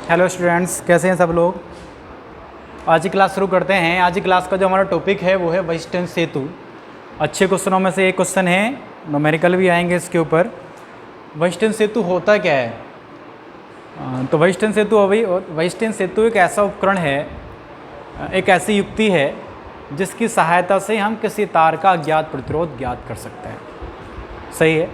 Hello students, कैसे हैं सब लोग। आज की क्लास शुरू करते हैं। आज की क्लास का जो हमारा टॉपिक है वो है वेस्टर्न सेतु। अच्छे क्वेश्चनों में से एक क्वेश्चन है, न्यूमेरिकल भी आएंगे इसके ऊपर। वेस्टर्न सेतु होता क्या है? तो वेस्टर्न सेतु एक ऐसा उपकरण है, एक ऐसी युक्ति है जिसकी सहायता से हम किसी तार का अज्ञात प्रतिरोध ज्ञात कर सकते हैं। सही है।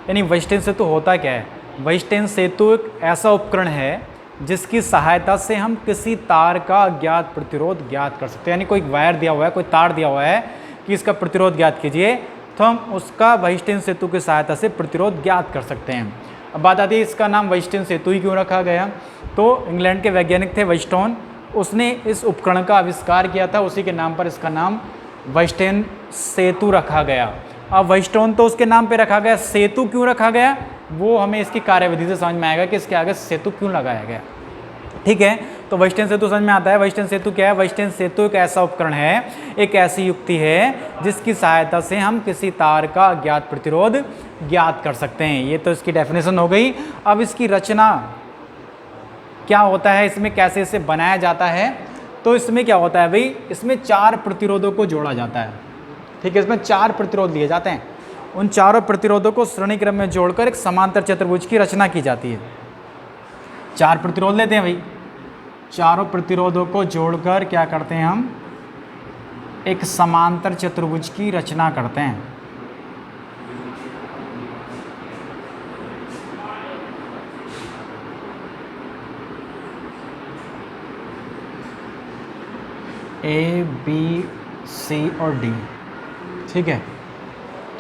यानी वेस्टर्न सेतु होता क्या है? वेस्टर्न सेतु एक ऐसा उपकरण है जिसकी सहायता से हम किसी तार का अज्ञात प्रतिरोध ज्ञात कर सकते हैं। यानी कोई वायर दिया हुआ है, कोई तार दिया हुआ है कि इसका प्रतिरोध ज्ञात कीजिए, तो हम उसका वेस्टर्न सेतु की सहायता से प्रतिरोध ज्ञात कर सकते हैं। अब बात आती है इसका नाम वेस्टर्न सेतु ही क्यों रखा गया। तो इंग्लैंड के वैज्ञानिक थे वेस्टोन, उसने इस उपकरण का आविष्कार किया था, उसी के नाम पर इसका नाम वेस्टर्न सेतु रखा गया। अब वेस्टोन तो उसके नाम पे रखा गया, सेतु क्यों रखा गया वो हमें इसकी कार्यविधि से समझ में आएगा कि इसके आगे सेतु क्यों लगाया गया। ठीक है, तो वेस्टर्न सेतु समझ में आता है। वेस्टर्न सेतु क्या है? वेस्टर्न सेतु एक ऐसा उपकरण है, एक ऐसी युक्ति है जिसकी सहायता से हम किसी तार का अज्ञात प्रतिरोध ज्ञात कर सकते हैं। ये तो इसकी डेफिनेशन हो गई। अब इसकी रचना क्या होता है, इसमें कैसे इसे बनाया जाता है। तो इसमें क्या होता है भाई, इसमें 4 प्रतिरोधों को जोड़ा जाता है। ठीक है, इसमें 4 प्रतिरोध लिए जाते हैं। उन चारों प्रतिरोधों को श्रेणी क्रम में जोड़कर एक समांतर चतुर्भुज की रचना की जाती है। 4 प्रतिरोध लेते हैं भाई, चारों प्रतिरोधों को जोड़कर क्या करते हैं हम, एक समांतर चतुर्भुज की रचना करते हैं। A, B, C और D। ठीक है,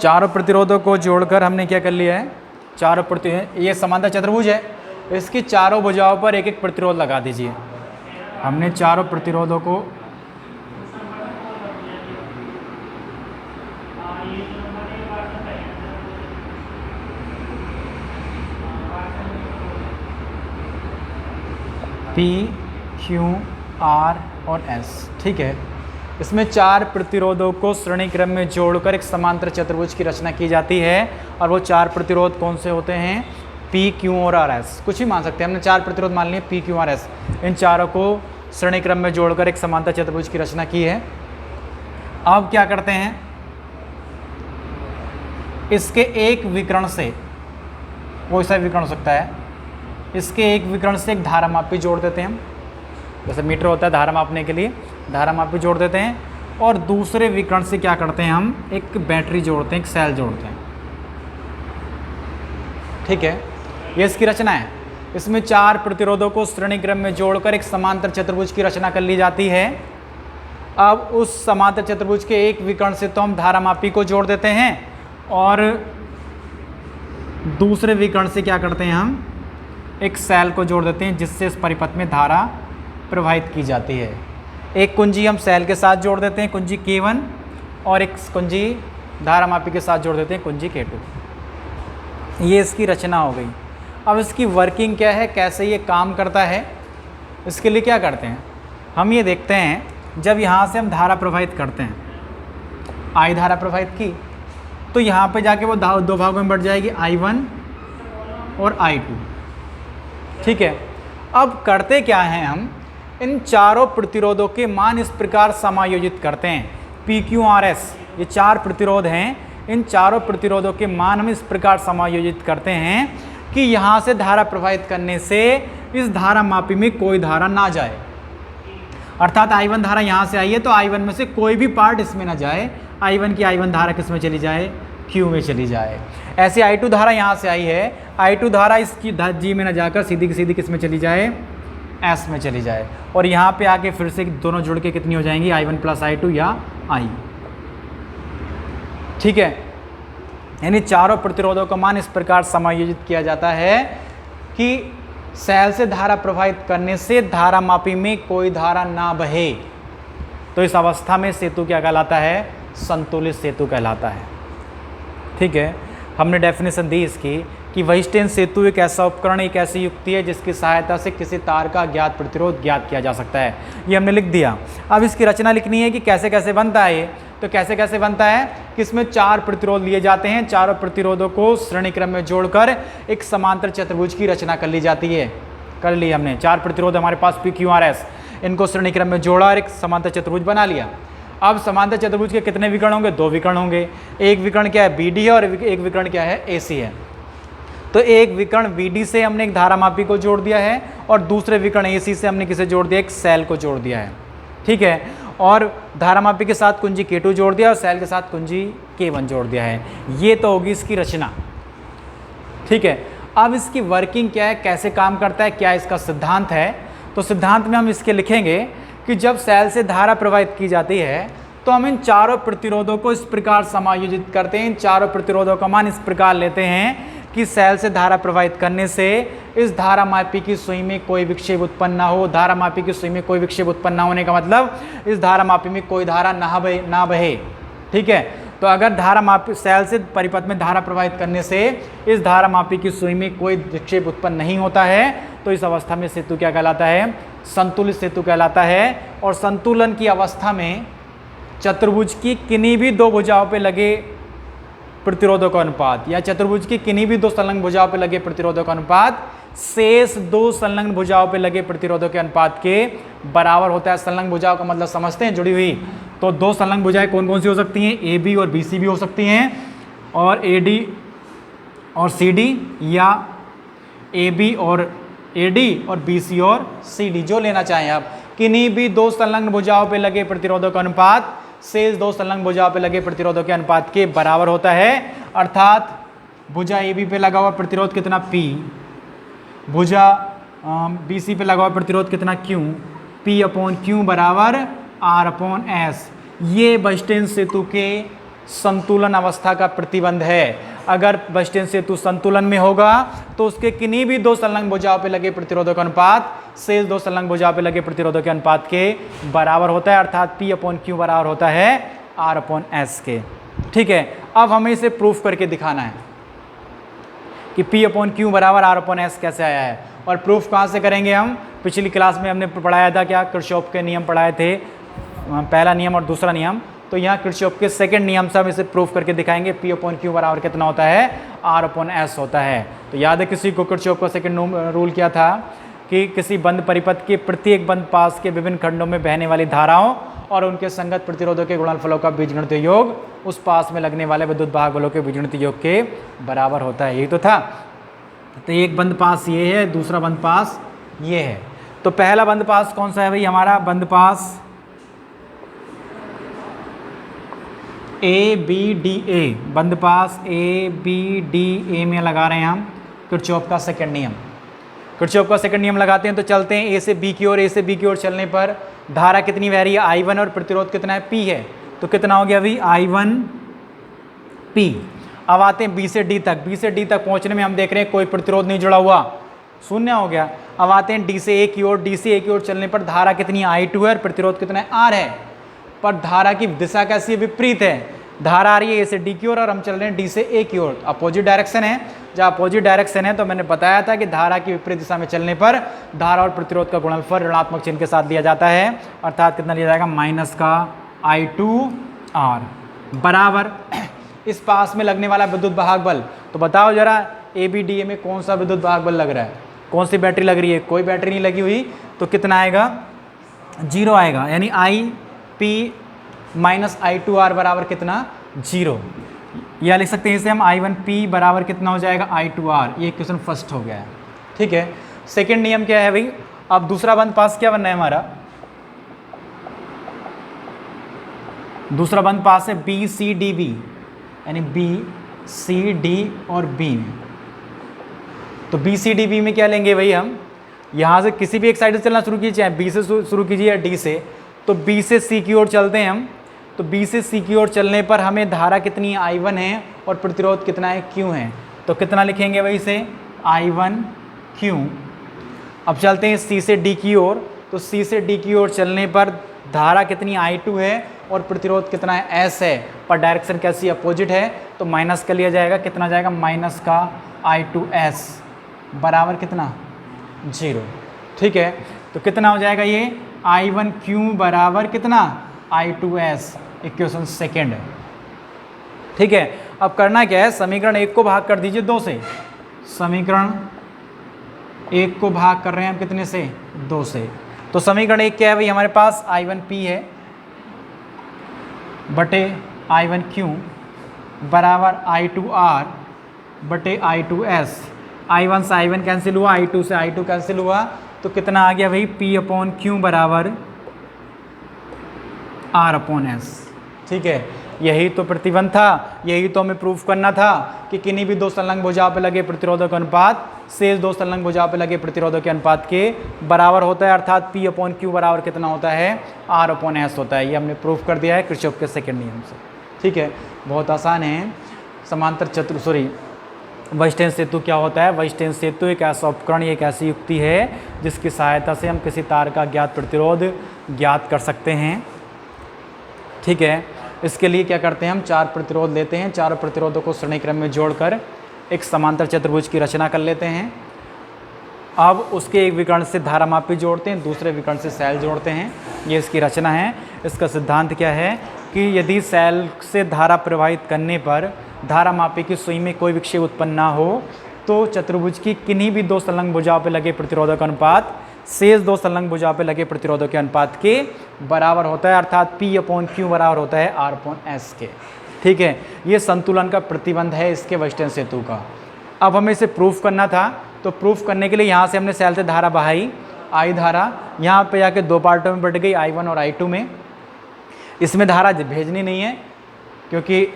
चारों प्रतिरोधों को जोड़कर हमने क्या कर लिया है, चारों प्रतिरोध, ये समांतर चतुर्भुज है, इसकी चारों भुजाओं पर एक एक प्रतिरोध लगा दीजिए। हमने चारों प्रतिरोधों को P, Q, R और S। ठीक है, इसमें 4 प्रतिरोधों को श्रेणी क्रम में जोड़कर एक समांतर चतुर्भुज की रचना की जाती है। और वो 4 प्रतिरोध कौन से होते हैं? P, Q और R, S। कुछ भी मान सकते हैं, हमने 4 प्रतिरोध मान लिए P, Q और S। इन चारों को श्रेणी क्रम में जोड़कर एक समांतर चतुर्भुज की रचना की है। अब क्या करते हैं, इसके एक विकर्ण से, कोई सा विकर्ण हो सकता है, इसके एक विकर्ण से एक धारामापी जोड़ देते हैं हम। जैसे मीटर होता है धारा मापने के लिए, धारामापी जोड़ देते हैं। और दूसरे विकर्ण से क्या करते हैं, हम एक बैटरी जोड़ते हैं, एक सेल जोड़ते हैं। ठीक है, ये इसकी रचना है। इसमें 4 प्रतिरोधों को श्रेणी क्रम में जोड़कर एक समांतर चतुर्भुज की रचना कर ली जाती है। अब उस समांतर चतुर्भुज के एक विकर्ण से तो हम धारामापी को जोड़ देते हैं, और दूसरे विकर्ण से क्या करते हैं, हम एक सेल को जोड़ देते हैं, जिससे इस परिपथ में धारा प्रवाहित की जाती है। एक कुंजी हम सेल के साथ जोड़ देते हैं, कुंजी K1, और एक कुंजी धारामापी के साथ जोड़ देते हैं, कुंजी K2। ये इसकी रचना हो गई। अब इसकी वर्किंग क्या है, कैसे ये काम करता है, इसके लिए क्या करते हैं हम ये देखते हैं। जब यहाँ से हम धारा प्रवाहित करते हैं, I धारा प्रवाहित की, तो यहाँ पे जाके वो 2 भागों में बढ़ जाएगी, I1 और I2। ठीक है, अब करते क्या हैं, हम इन चारों प्रतिरोधों के मान इस प्रकार समायोजित करते हैं। P, Q, R, S, ये 4 प्रतिरोध हैं। इन चारों प्रतिरोधों के मान हम इस प्रकार समायोजित करते हैं कि यहाँ से धारा प्रवाहित करने से इस धारा मापी में कोई धारा ना जाए। अर्थात I1 धारा यहाँ से आई है, तो I1 में से कोई भी पार्ट इसमें ना जाए। I1 की I1 धारा किस में चली जाए? Q में चली जाए। ऐसे I2 धारा यहाँ से आई है, I2 धारा इसकी G में ना जाकर सीधी की सीधी किस में चली जाए? S में चली जाए। और यहाँ पे आके फिर से दोनों जुड़ के कितनी हो जाएंगी? I1 प्लस I2 या I। ठीक है, यानी चारों प्रतिरोधों का मान इस प्रकार समायोजित किया जाता है कि सेल से धारा प्रवाहित करने से धारा मापी में कोई धारा ना बहे। तो इस अवस्था में सेतु क्या कहलाता है? संतुलित सेतु कहलाता है। ठीक है, हमने डेफिनेशन दी इसकी कि वेस्टर्न सेतु एक ऐसा उपकरण, एक ऐसी युक्ति है जिसकी सहायता से किसी तार का ज्ञात प्रतिरोध ज्ञात किया जा सकता है। ये हमने लिख दिया। अब इसकी रचना लिखनी है कि कैसे कैसे बनता है। तो कैसे कैसे बनता है कि इसमें 4 प्रतिरोध लिए जाते हैं, चारों प्रतिरोधों को श्रेणी क्रम में जोड़कर एक समांतर चतुर्भुज की रचना कर ली जाती है। कर लिया हमने। 4 प्रतिरोध हमारे पास पी क्यू आर एस, इनको श्रेणी क्रम में जोड़ा और एक समांतर चतुर्भुज बना लिया। अब समांतर चतुर्भुज के कितने विकर्ण होंगे? 2 विकर्ण होंगे। एक विकर्ण क्या है? बी डी है और एक विकर्ण क्या है? ए सी है। तो एक विकर्ण बी डी से हमने एक धारामापी को जोड़ दिया है और दूसरे विकर्ण ए सी से हमने किसे जोड़ दिया? एक सेल को जोड़ दिया है। ठीक है, और धारामापी के साथ कुंजी K2 जोड़ दिया और सेल के साथ कुंजी K1 जोड़ दिया है। ये तो होगी इसकी रचना। ठीक है, अब इसकी वर्किंग क्या है, कैसे काम करता है, क्या इसका सिद्धांत है? तो सिद्धांत में हम इसके लिखेंगे कि जब सेल से धारा प्रवाहित की जाती है तो हम इन चारों प्रतिरोधों को इस प्रकार समायोजित करते हैं। इन चारों प्रतिरोधों का मान इस प्रकार लेते हैं कि सेल से धारा प्रवाहित करने से इस धारामापी की सुई में कोई विक्षेप उत्पन्न ना हो। धारामापी की सुई में कोई विक्षेप उत्पन्न ना होने का मतलब इस धारामापी में कोई धारा ना बहे। ठीक है, तो अगर धारामापी सेल से परिपथ में धारा प्रवाहित करने से इस धारामापी की सुई में कोई विक्षेप उत्पन्न नहीं होता है तो इस अवस्था में सेतु क्या कहलाता है? संतुलित सेतु कहलाता है। और संतुलन की अवस्था में चतुर्भुज की किन्हीं भी 2 भुजाओं पे लगे प्रतिरोधों का अनुपात या चतुर्भुज की किन्हीं भी 2 संलग्न भुजाओं पे लगे प्रतिरोधों का अनुपात शेष 2 संलग्न भुजाओं पे लगे प्रतिरोधों के अनुपात के बराबर होता है। संलग्न भुजाओं का मतलब समझते हैं, जुड़ी हुई। तो 2 संलग्न भुजाएं कौन कौन सी हो सकती हैं? ए बी और बी सी भी हो सकती हैं, और ए डी और सी डी, या ए बी और ए डी और बी सी और सी डी, जो लेना चाहें आप। किन्हीं भी 2 संलग्न भुजाओं पे लगे प्रतिरोधों का अनुपात शेष 2 संलग्न भुजाओं पे लगे प्रतिरोधों के अनुपात के बराबर होता है। अर्थात भुजा ए बी पे लगा हुआ प्रतिरोध कितना? P, भुजा बी सी पे लगा हुआ प्रतिरोध कितना? Q, P अपॉन Q बराबर R अपॉन S। ये बर्नस्टीन सेतु के संतुलन अवस्था का प्रतिबंध है। अगर बर्नस्टीन सेतु संतुलन में होगा तो उसके किन्हीं भी 2 संलग्न भुजाओं पे लगे प्रतिरोधों का अनुपात शेष 2 संलग्न भुजाओं पे लगे प्रतिरोधों के अनुपात के बराबर होता है। अर्थात P अपॉन Q बराबर होता है R अपॉन S के। ठीक है, अब हमें इसे प्रूफ करके दिखाना है कि P अपॉन Q बराबर R अपॉन S कैसे आया है। और प्रूफ कहाँ से करेंगे हम? पिछली क्लास में हमने पढ़ाया था, क्या किरचॉफ के नियम पढ़ाए थे, पहला नियम और दूसरा नियम। तो यहाँ किरचॉफ के सेकंड नियम से हम इसे प्रूफ करके दिखाएंगे। P अपॉन Q बराबर कितना होता है? R अपॉन S होता है। तो याद है किसी को किरचॉफ का सेकंड रूल क्या था कि किसी बंद परिपथ के प्रत्येक बंद पास के विभिन्न खंडों में बहने वाली धाराओं और उनके संगत प्रतिरोधों के गुणनफलों का बीजगणितीय योग उस पास में लगने वाले विद्युत भाग बलों के बीजगणितीय योग के बराबर होता है। यही तो था। तो एक बंद पास ये है, दूसरा बंद पास ये है। तो पहला बंद पास कौन सा है भाई? हमारा बंद पास ए बी डी ए, बंद पास ए बी डी ए में लगा रहे हैं हम किरचॉफ का सेकंड नियम। किरचॉफ का सेकंड नियम लगाते हैं तो चलते हैं ए से बी की ओर। ए से बी की ओर चलने पर धारा कितनी बह रही है? I1 और प्रतिरोध कितना है? P है। तो कितना हो गया अभी? I1 P। अब आते हैं बी से डी तक। बी से डी तक पहुंचने में हम देख रहे हैं कोई प्रतिरोध नहीं जुड़ा हुआ, शून्य हो गया। अब आते हैं डी से ए की ओर। डी से ए की ओर चलने पर धारा कितनी I2 है और प्रतिरोध कितना है? R है। पर धारा की दिशा कैसी है? विपरीत है। धारा आ रही है ए से डी की ओर और हम चल रहे हैं डी से ए की ओर। अपोजिट डायरेक्शन है। जहाँ अपोजिट डायरेक्शन है तो मैंने बताया था कि धारा की विपरीत दिशा में चलने पर धारा और प्रतिरोध का गुणनफल ऋणात्मक चिन्ह के साथ लिया जाता है। अर्थात कितना लिया जाएगा? माइनस का I2R बराबर इस पास में लगने वाला विद्युत वाहक बल। तो बताओ जरा ए बी डी ए में कौन सा विद्युत वाहक बल लग रहा है? कौन सी बैटरी लग रही है? कोई बैटरी नहीं लगी हुई। तो कितना आएगा? 0 आएगा। यानी I P माइनस I2R बराबर कितना? 0। या लिख सकते हैं इसे हम I1P बराबर कितना हो जाएगा? I2R। ये क्वेश्चन फर्स्ट हो गया है। ठीक है, सेकंड नियम क्या है भाई? अब दूसरा बंद पास क्या बनना है हमारा? दूसरा बंद पास है बी सी डी बी, यानी बी सी डी और बी। तो बी सी डी बी में क्या लेंगे भाई? हम यहाँ से किसी भी एक साइड से चलना शुरू कीजिए, चाहे बी से शुरू कीजिए या डी से। तो बी से सी की ओर चलते हैं हम। तो बी से सी की ओर चलने पर हमें धारा कितनी है? I1 है और प्रतिरोध कितना है? Q है। तो कितना लिखेंगे भाई इसे? I1 Q। अब चलते हैं सी से डी की ओर। तो सी से डी की ओर चलने पर धारा कितनी? I2 है और प्रतिरोध कितना है? S है। पर डायरेक्शन कैसी? अपोजिट है। तो माइनस का लिया जाएगा। कितना जाएगा? माइनस का I2S बराबर कितना? 0। ठीक है, तो कितना हो जाएगा ये? I1Q बराबर कितना? I2S। इक्वेशन सेकेंड है। ठीक है, अब करना क्या है? समीकरण 1 को भाग कर दीजिए 2 से। समीकरण 1 को भाग कर रहे हैं हम कितने से, 2 से। तो समीकरण 1 क्या है भाई, हमारे पास I1P है बटे I1Q बराबर I2R बटे I2S। I1 से I1 कैंसिल हुआ, I2 से I2 कैंसिल हुआ, तो कितना आ गया भाई, P/Q बराबर R/S। ठीक है, यही तो प्रतिबंध था, यही तो हमें प्रूफ करना था कि किन्हीं भी दो संलग्न भुजाओं पे लगे प्रतिरोधों का अनुपात शेष दो संलग्न भुजाओं पे लगे प्रतिरोधों के अनुपात के बराबर होता है, अर्थात P/Q बराबर कितना होता है, R/S होता है। ये हमने प्रूफ कर दिया है किरचॉफ के सेकंड नियम से। ठीक है, बहुत आसान है। समांतर वेस्टर्न सेतु क्या होता है, वेस्टर्न सेतु एक ऐसा उपकरण, एक ऐसी युक्ति है जिसकी सहायता से हम किसी तार का ज्ञात प्रतिरोध ज्ञात कर सकते हैं। ठीक है, इसके लिए क्या करते हैं, हम 4 प्रतिरोध लेते हैं, 4 प्रतिरोधों को श्रेणी क्रम में जोड़कर एक समांतर चतुर्भुज की रचना कर लेते हैं। अब उसके एक विकर्ण से धारामापी जोड़ते हैं, दूसरे विकर्ण से सैल जोड़ते हैं। ये इसकी रचना है। इसका सिद्धांत क्या है कि यदि सैल से धारा प्रवाहित करने पर धारामापी की सुई में कोई विक्षेप उत्पन्न ना हो तो चतुर्भुज की किन्हीं भी दो संलग्न भुजाओं पर लगे प्रतिरोधों का अनुपात शेष दो संलग्न भुजाओं पे लगे प्रतिरोधों के अनुपात के बराबर होता है, अर्थात P/Q बराबर होता है R/S के। ठीक है, ये संतुलन का प्रतिबंध है इसके वेस्टर्न सेतु का। अब हमें इसे प्रूफ करना था, तो प्रूफ करने के लिए यहाँ से हमने सैल से धारा बहाई, I धारा यहाँ पे जाके 2 पार्टों में बट गई, I1 और I2 में। इसमें धारा भेजनी नहीं है क्योंकि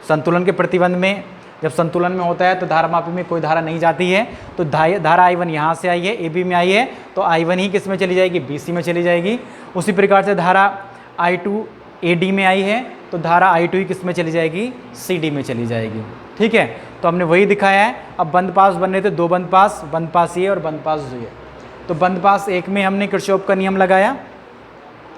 संतुलन के प्रतिबंध में जब संतुलन में होता है तो धारामापी में कोई धारा नहीं जाती है। तो धारा I1 यहाँ से आई है, AB में आई है, तो I1 ही किस में चली जाएगी, BC में चली जाएगी। उसी प्रकार से धारा I2 AD में आई है, तो धारा I2 ही किस में चली जाएगी, CD में चली जाएगी। ठीक है, तो हमने वही दिखाया है। अब बंद पास बन रहे थे, 2 बंद पास ये और बंद पास ये। तो बंद पास 1 में हमने किरचॉफ का नियम लगाया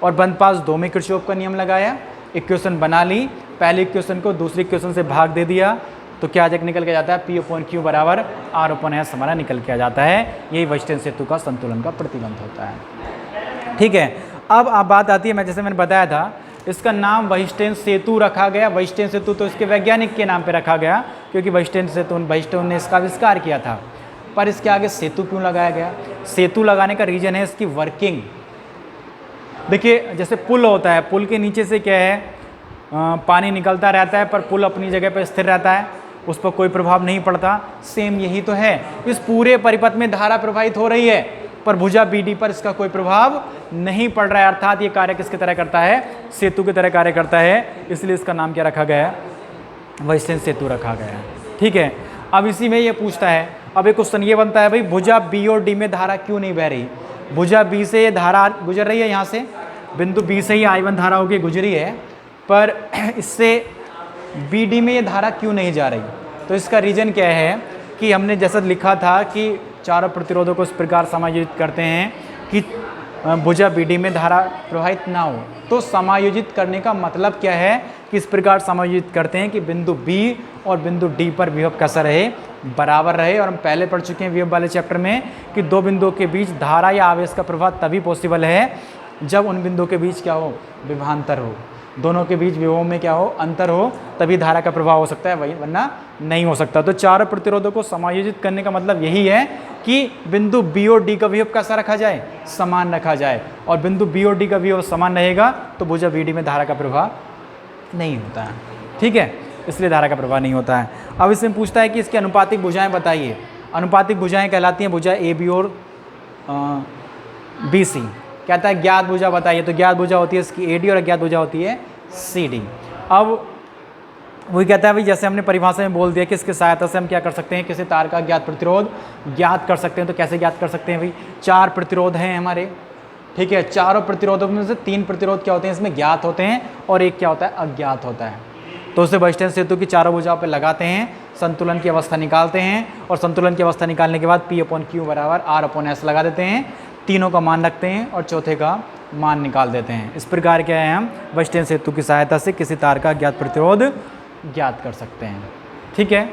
और बंद पास 2 में किरचॉफ का नियम लगाया। इक्वेशन बना ली, पहले इक्वेशन को दूसरी इक्वेशन से भाग दे दिया, तो क्या निकल के जाता है, P/Q बराबर R/S हमारा निकल के आ जाता है। यही वेस्टर्न सेतु का संतुलन का प्रतिबंध होता है। ठीक है, अब आप बात आती है, जैसे मैंने बताया था, इसका नाम वेस्टर्न सेतु रखा गया। वेस्टर्न सेतु तो इसके वैज्ञानिक के नाम पे रखा गया क्योंकि वेस्टर्न ने इसका आविष्कार किया था। पर इसके आगे सेतु क्यों लगाया गया? सेतु लगाने का रीज़न है इसकी वर्किंग। देखिए, जैसे पुल होता है, पुल के नीचे से क्या है, पानी निकलता रहता है पर पुल अपनी जगह पर स्थिर रहता है, उस पर कोई प्रभाव नहीं पड़ता। सेम यही तो है, इस पूरे परिपथ में धारा प्रवाहित हो रही है पर भुजा BD पर इसका कोई प्रभाव नहीं पड़ रहा है, अर्थात ये कार्य किसकी तरह करता है, सेतु की तरह कार्य करता है। इसलिए इसका नाम क्या रखा गया है, वेस्टर्न सेतु रखा गया है। ठीक है, अब इसी में ये पूछता है, अब एक क्वेश्चन ये बनता है, भाई भुजा B और D में धारा क्यों नहीं बह रही? भुजा B से ये धारा गुजर रही है, यहाँ से बिंदु B से ही I1 धारा होकर गुजरी है, पर इससे BD में ये धारा क्यों नहीं जा रही? तो इसका रीज़न क्या है कि हमने जैसा लिखा था कि चारों प्रतिरोधों को इस प्रकार समायोजित करते हैं कि भुजा BD में धारा प्रवाहित ना हो। तो समायोजित करने का मतलब क्या है कि इस प्रकार समायोजित करते हैं कि बिंदु B और बिंदु D पर विभव कैसा रहे, बराबर रहे। और हम पहले पढ़ चुके हैं विभव वाले चैप्टर में कि दो बिंदुओं के बीच धारा या आवेश का प्रभाव तभी पॉसिबल है जब उन बिंदुओं के बीच क्या हो, विभवांतर हो, दोनों के बीच विभवों में क्या हो, अंतर हो, तभी धारा का प्रभाव हो सकता है, वही वरना नहीं हो सकता। तो चारों प्रतिरोधों को समायोजित करने का मतलब यही है कि बिंदु B और D का विभव कैसा रखा जाए, समान रखा जाए। और बिंदु B और D का विभव समान रहेगा तो भुजा BD में धारा का प्रभाव नहीं होता है। ठीक है, इसलिए धारा का प्रभाव नहीं होता है। अब इसमें पूछता है कि इसकी अनुपातिक भुजाएं बताइए। अनुपातिक भुजाएं कहलाती हैं भुजा AB और BC। कहता है ज्ञात भुजा बताइए, तो ज्ञात भुजा होती है इसकी AD और अज्ञात भुजा होती है CD। अब वही कहता है भाई, जैसे हमने परिभाषा में बोल दिया कि इसके सहायता से हम क्या कर सकते हैं, किसी तार का ज्ञात प्रतिरोध ज्ञात कर सकते हैं। तो कैसे ज्ञात कर सकते हैं भाई, 4 प्रतिरोध हैं हमारे। ठीक है, चारों प्रतिरोधों में से 3 प्रतिरोध क्या होते हैं, इसमें ज्ञात होते हैं और एक क्या होता है, अज्ञात होता है। तो उसे वेस्टर्न सेतु की चारों भुजाओं पर लगाते हैं, संतुलन की अवस्था निकालते हैं और संतुलन की अवस्था निकालने के बाद P/Q बराबर R/S लगा देते हैं, तीनों का मान रखते हैं और चौथे का मान निकाल देते हैं। इस प्रकार क्या है, हम वेस्टर्न सेतु की सहायता से किसी तार का ज्ञात प्रतिरोध ज्ञात कर सकते हैं। ठीक है।